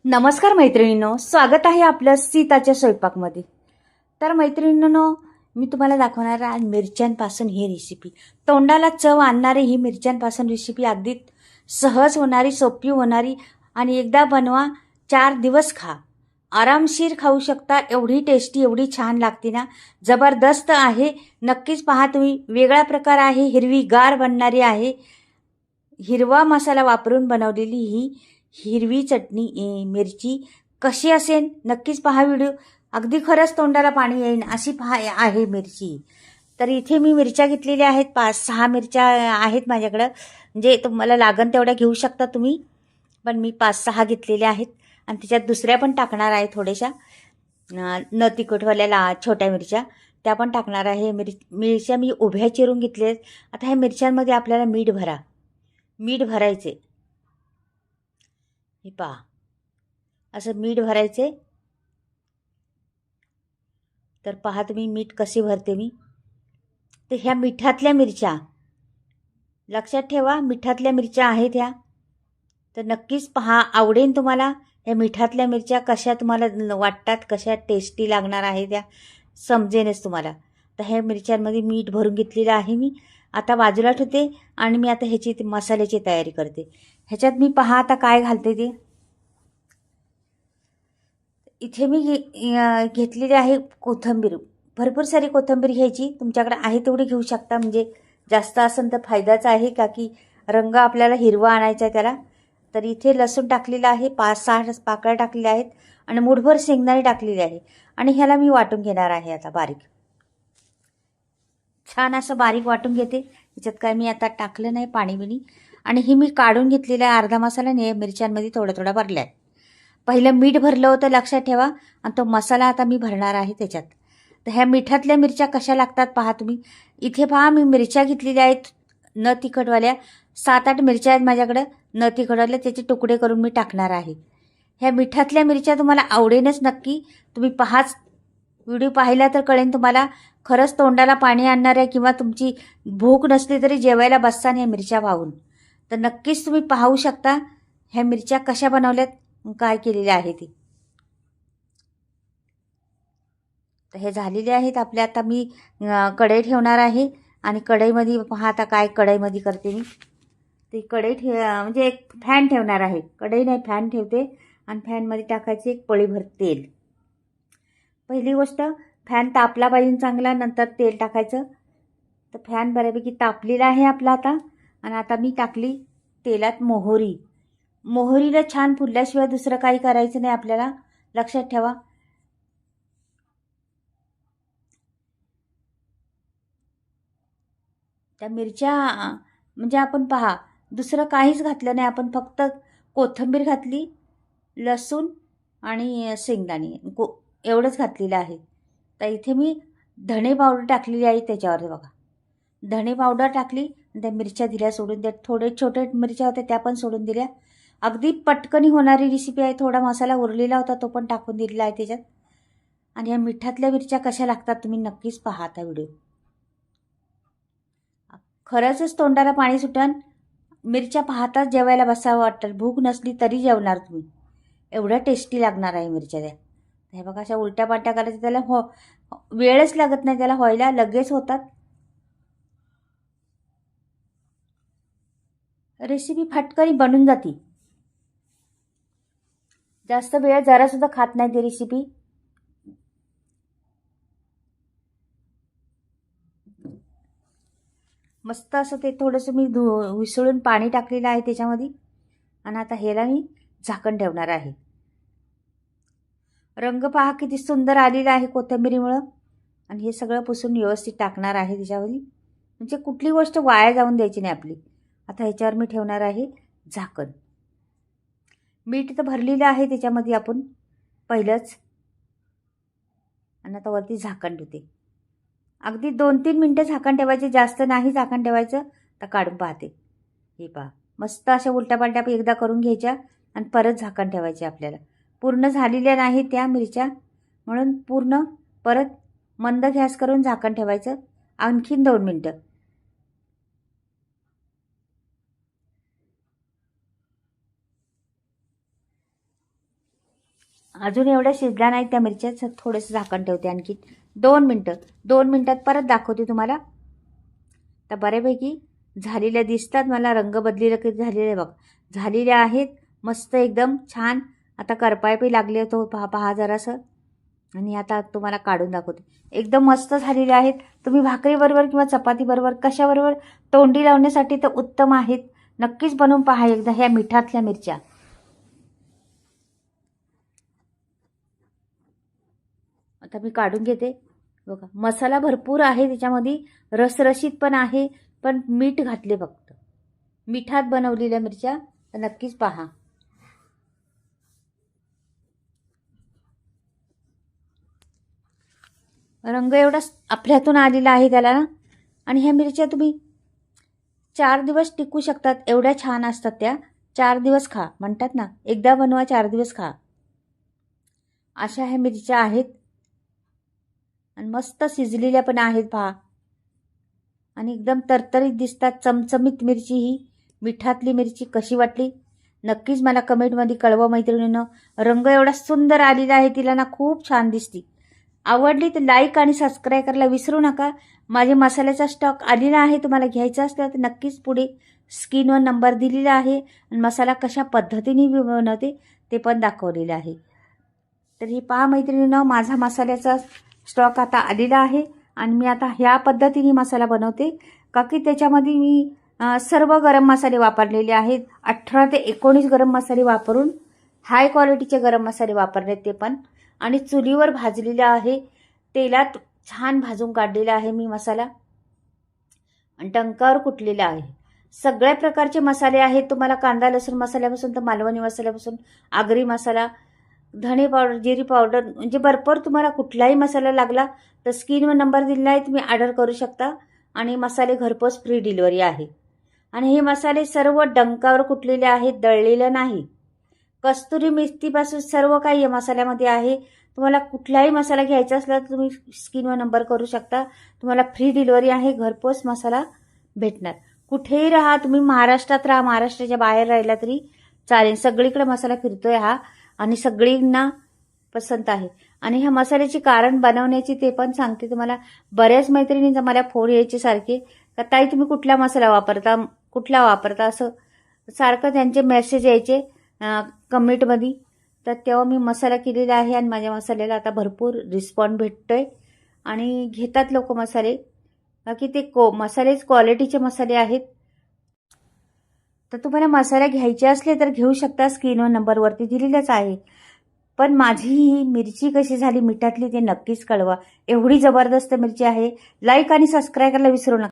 नमस्कार मैत्रिणींनो, स्वागत आहे आपलं सीताच्या स्वयंपाकमध्ये. तर मैत्रिणींनो, मी तुम्हाला दाखवणार आहे आज मिरच्यांपासून ही रेसिपी. तोंडाला चव आणणारी ही मिरच्यांपासून रेसिपी अगदी सहज होणारी, सोपी होणारी आणि एकदा बनवा 4 दिवस खा. आरामशीर खाऊ शकता. एवढी टेस्टी, एवढी छान लागते ना, जबरदस्त आहे. नक्कीच पहा तुम्ही. वेगळा प्रकार आहे, हिरवीगार बनणारी आहे. हिरवा मसाला वापरून बनवलेली ही हिरवी चटणी मिरची कशी असेल नक्कीच पहा व्हिडिओ. अगदी खरंच तोंडाला पाणी येईल अशी पहा आहे मिरची. तर इथे मी मिरच्या घेतलेल्या आहेत, 5-6 मिरच्या आहेत माझ्याकडं. म्हणजे तुम्हाला लागन तेवढ्या घेऊ शकता तुम्ही, पण मी 5-6 घेतलेल्या आहेत. आणि त्याच्यात दुसऱ्या पण टाकणार आहे थोड्याशा न तिखटवाल्या छोट्या मिरच्या, त्या पण टाकणार आहे. मिरच्या मी उभ्या चिरून घेतल्या आहेत. आता ह्या मिरच्यांमध्ये आपल्याला मीठ भरायचे. हे पहा, असं मीठ भरायचे. तर पहा तुम्ही मीठ कसे भरते मी. तर ह्या मिठातल्या मिरच्या लक्षात ठेवा, मिठातल्या मिरच्या आहेत ह्या. तर नक्कीच पहा, आवडेल तुम्हाला. ह्या मिठातल्या मिरच्या कशा तुम्हाला वाटतात, कशा टेस्टी लागणार आहे त्या समजेनच तुम्हाला. तर ह्या मिरच्यांमध्ये मीठ भरून घेतलेलं आहे मी. आता बाजूला ठेवते आणि मी आता ह्याची मसाल्याची तयारी करते. ह्याच्यात मी पहा आता काय घालते ते. इथे मी घेतलेली आहे कोथिंबीर. भरपूर सारी कोथिंबीर घ्यायची, तुमच्याकडे आहे तेवढी घेऊ शकता. म्हणजे जास्त असेल तर फायदाच आहे, का की रंग आपल्याला हिरवा आणायचा आहे त्याला. तर इथे लसूण टाकलेला आहे, 5-6 पाकळ्या टाकलेल्या आहेत आणि मुठभर शेंगदाणे टाकलेले आहे. आणि ह्याला मी वाटून घेणार आहे आता बारीक. छान असं बारीक वाटून घेते. ह्याच्यात काय मी आता टाकलं नाही पाणी बिणी. आणि ही मी काढून घेतलेला आहे अर्धा मसाला आणि मिरच्यांमध्ये थोडा थोडा भरला आहे. पहिलं मीठ भरलं होतं लक्षात ठेवा, आणि तो मसाला आता मी भरणार आहे त्याच्यात. तर ह्या मिठातल्या मिरच्या कशा लागतात पहा तुम्ही. इथे पहा मी मिरच्या घेतलेल्या आहेत न तिखटवाल्या. 7-8 मिरच्या आहेत माझ्याकडं न तिखटवाल्या, त्याचे तुकडे करून मी टाकणार आहे. ह्या मिठातल्या मिरच्या तुम्हाला आवडेनच नक्की. तुम्ही पहाच, व्हिडिओ पाहिला तर कळेन तुम्हाला. खरंच तोंडाला पाणी आणणार आहे, किंवा तुमची भूक नसली तरी जेवायला बसताना ह्या मिरच्या पाहून. तर नक्कीच तुम्ही पाहू शकता ह्या मिरच्या कशा बनवल्यात, काय केलेले आहे ते. तर हे झालेले आहेत आपले. आता मी कढई ठेवणार आहे आणि कढईमध्ये पहा आता काय कढईमध्ये करते मी. ती कढई म्हणजे एक फॅन ठेवणार आहे. कढई नाही, फॅन ठेवते आणि फॅनमध्ये टाकायचे एक पळीभर तेल. पहिली गोष्ट, फॅन तापला पाहिजे चांगला, नंतर तेल टाकायचं. तर फॅन बऱ्यापैकी तापलेला आहे आपला आता. आणि आता मी टाकली तेलात मोहरी. मोहरीला छान फुलल्याशिवाय दुसरं काही करायचं नाही आपल्याला, लक्षात ठेवा. त्या मिरच्या म्हणजे आपण पहा, दुसरं काहीच घातलं नाही आपण, फक्त कोथिंबीर घातली, लसूण आणि शेंगदाणे एवढंच घातलेलं आहे. तर इथे मी धणे पावडर टाकलेली आहे त्याच्यावर बघा. धणे पावडर टाकली, त्या मिरच्या दिल्या सोडून. त्या थोडे छोटे मिरच्या होत्या त्या पण सोडून दिल्या. अगदी पटकनी होणारी रेसिपी आहे. थोडा मसाला उरलेला होता तो पण टाकून दिलेला आहे त्याच्यात. आणि या मिठातल्या मिरच्या कशा लागतात तुम्ही नक्कीच पहा आता व्हिडिओ. खरंच तोंडाला पाणी सुटन. मिरच्या पाहताच जेवायला बसावं वाटतं. भूक नसली तरी जेवणार तुम्ही, एवढ्या टेस्टी लागणार आहे मिरच्या त्या. हे बघा, अशा उलट्या पाट्या करायच्या, त्याला वेळच लागत नाही त्याला व्हायला, लगेच होतात. रेसिपी फटकरी बनून जाती. जास्त वेळ जरासुद्धा खात नाही ती रेसिपी. मस्त असं ते थोडंसं मी विसळून पाणी टाकलेलं आहे त्याच्यामध्ये. आणि आता ह्याला मी झाकण ठेवणार आहे. रंग पहा किती सुंदर आलेला आहे कोथिंबीरीमुळं. आणि हे सगळं पुसून व्यवस्थित टाकणार आहे त्याच्यामध्ये, म्हणजे कुठली गोष्ट वाया जाऊन द्यायची नाही आपली. आता ह्याच्यावर मी ठेवणार आहे झाकण. मीठ तर भरलेलं आहे त्याच्यामध्ये आपण पहिलंच. आणि आता वरती झाकण ठेवते. अगदी 2-3 मिनटं झाकण ठेवायचे, जास्त नाही झाकण ठेवायचं. तर काढून पाहते. हे पहा, मस्त अशा उलट्या पालट्या एकदा करून घ्यायच्या आणि परत झाकण ठेवायचे आपल्याला. पूर्ण झालेल्या नाही त्या मिरच्या, म्हणून पूर्ण परत मंद गॅस करून झाकण ठेवायचं आणखीन 2 मिनटं. अजून एवढ्या शिजल्या नाहीत त्या मिरच्या, थोडंसं झाकण ठेवते आणखी 2 मिनटं. 2 मिनटात परत दाखवते तुम्हाला. तर बऱ्यापैकी झालेल्या दिसतात मला, रंग बदलेला की झालेले बघ, झालेल्या आहेत मस्त एकदम छान. आता करपायपही लागले तो पहा जरासं. आणि आता तुम्हाला काढून दाखवते. एकदम मस्त झालेले आहेत. तुम्ही भाकरीबरोबर किंवा चपातीबरोबर कशाबरोबर तोंडी लावण्यासाठी तर उत्तम आहेत. नक्कीच बनवून पहा एकदा ह्या मिठातल्या मिरच्या. आता मी काढून घेते. बघा मसाला भरपूर आहे त्याच्यामध्ये, रसरशीत पण आहे, पण मीठ घातले फक्त. मिठात बनवलेल्या मिरच्या तर नक्कीच पहा. रंग एवढा आपल्या हातून आलेला आहे त्याला ना. आणि ह्या मिरच्या तुम्ही 4 दिवस टिकू शकतात, एवढ्या छान असतात त्या. 4 दिवस खा म्हणतात ना, एकदा बनवा 4 दिवस खा, अशा ह्या मिरच्या आहेत. आणि मस्त शिजलेल्या पण आहेत पहा. आणि एकदम तरतरीत दिसतात, चमचमीत मिरची ही. मिठातली मिरची कशी वाटली नक्कीच मला कमेंटमध्ये कळवा मैत्रिणींनो. रंग एवढा सुंदर आलेला आहे तिला ना, खूप छान दिसती. आवडली तर लाईक आणि सबस्क्राईब करायला विसरू नका. माझे मसाल्याचा स्टॉक आलेला आहे, तुम्हाला घ्यायचा असला तर नक्कीच पुढे स्क्रीनवर नंबर दिलेला आहे. आणि मसाला कशा पद्धतीने बनवते ते पण दाखवलेलं आहे. तर ही पहा मैत्रिणींनो, माझा मसाल्याचा स्टॉक आता आलेला आहे. आणि मी आता ह्या पद्धतीने मसाला बनवते, का की त्याच्यामध्ये मी सर्व गरम मसाले वापरलेले आहेत. 18 ते 19 गरम मसाले वापरून हाय क्वालिटीचे गरम मसाले वापरले ते पण. आणि चुलीवर भाजलेला आहे, तेलात छान भाजून काढलेला आहे मी मसाला. आणि टंकावर कुटलेला आहे. सगळ्या प्रकारचे मसाले आहेत. तुम्हाला कांदा लसूण मसाल्यापासून तर मालवणी मसाल्यापासून आगरी मसाला, धणे पावडर, जिरी पावडर, म्हणजे भरपूर तुम्हाला कुठलाही मसाला लागला तर स्क्रीनवर नंबर दिलेला आहे, तुम्ही ऑर्डर करू शकता. आणि मसाले घरपोच फ्री डिलिव्हरी आहे. आणि हे मसाले सर्व डंकावर कुटलेले आहेत, दळलेलं नाही. कस्तुरी मेथीपासून सर्व काही या मसाल्यामध्ये आहे. तुम्हाला कुठलाही मसाला घ्यायचा असला तर तुम्ही स्क्रीनवर नंबर करू शकता. तुम्हाला फ्री डिलिव्हरी आहे, घरपोच मसाला भेटणार. कुठेही राहा तुम्ही, महाराष्ट्रात राहा, महाराष्ट्राच्या बाहेर राहिला तरी चालेल, सगळीकडे मसाला फिरतोय हा. आणि सगळींना पसंत आहे. आणि ह्या मसाल्याची कारण बनवण्याची ते पण सांगते तुम्हाला. बऱ्याच मैत्रिणींचा मला फोन यायचे सारखे, का ताई तुम्ही कुठला मसाला वापरता, कुठला वापरता, असं सारखं त्यांचे मेसेज यायचे कमेंटमध्ये. तर तेव्हा मी मसाला केलेला आहे आणि माझ्या मसाल्याला आता भरपूर रिस्पॉन्स भेटतोय. आणि घेतात लोक मसाले, की ते मसालेच क्वालिटीचे मसाले आहेत. तर तुम्हाला मसाले घ्यायचे असले तर घेऊ शकता, स्क्रीनवर नंबरवरती दिलेलाच आहे. पण माझी ही मिरची कशी झाली मिठातली ते नक्कीच कळवा. एवढी जबरदस्त मिरची आहे. लाईक आणि सबस्क्राईब करायला विसरू नका.